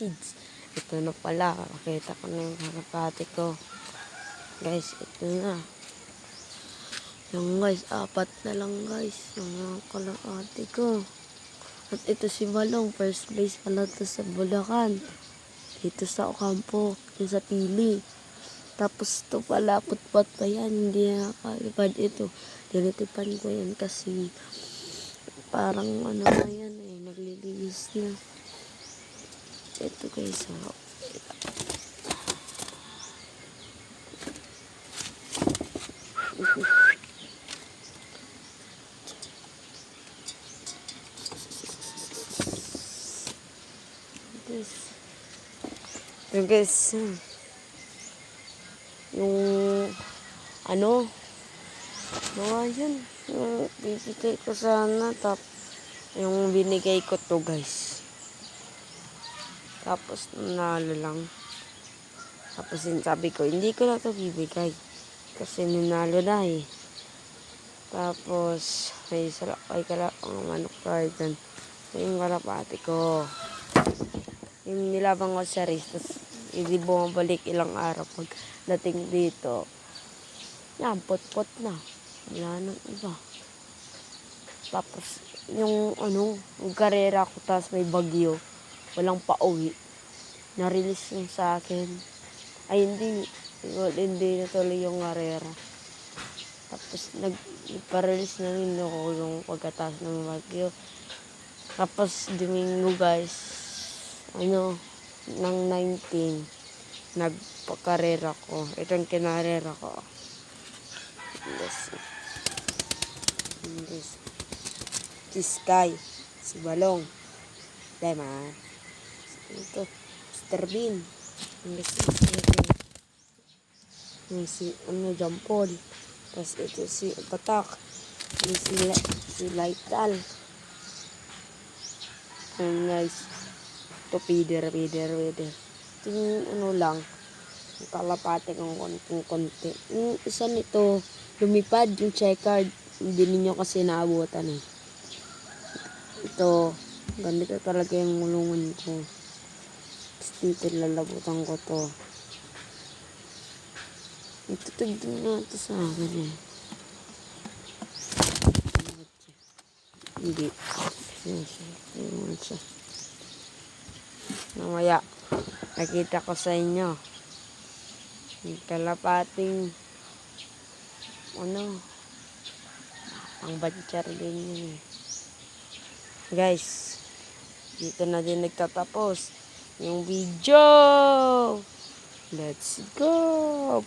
kapatids. Ito na pala, nakita ko na yung kalapati ko. Guys, ito na. Yung guys, 4 na lang guys, yung mga kalapati ko. At ito si Balong, first place pala ito sa Bulacan. Dito sa Ocampo, yung sa Pili. Tapos ito pala, putpat pa yan, hindi nakalipad ito. Dinitipan ko yan kasi parang ano na yan eh, naglilinis na. Ito guys, guys, yung ano, mga yun, yung bibigay ko sana, yung binigay ko to guys. Tapos nanalo lang. Tapos sabi ko, hindi ko na to bibigay kasi nanalo na eh. Tapos may manok tayo dyan. Yung kalapati ko, yung nilabang ko sa race, tapos hindi bumabalik ilang araw pag dating dito. Yan, pot-pot na. Wala nang iba. Tapos, yung yung karera ko, tapos may bagyo. Walang pauwi. Na-release yung sa akin. Ay, hindi natuloy yung karera. Tapos, nagpa-release na rin ako yung pagkatapos ng bagyo. Tapos, Domingo guys, ng 19, nagpakarera ko. Ito yung kinarera ko. Si Sky, si Balong, diba? Ito, Mr. Bean, si John Paul, tapos ito si Patak, si Laital. Guys, ito Peter. Ito yung lang, yung kalapate kong konti. Yung isa nito, lumipad yung checkered, hindi ninyo kasi naabutan eh. Ito, ganito talaga yung mulungan ko. Tapos dito lalabutan ko to. Ito tignan na ito sa akin eh. Hindi. Mamaya, nakita ko sa inyo. Yung kalapating ang banchar din yun eh. Guys, dito na din nagtatapos yung video. Let's go!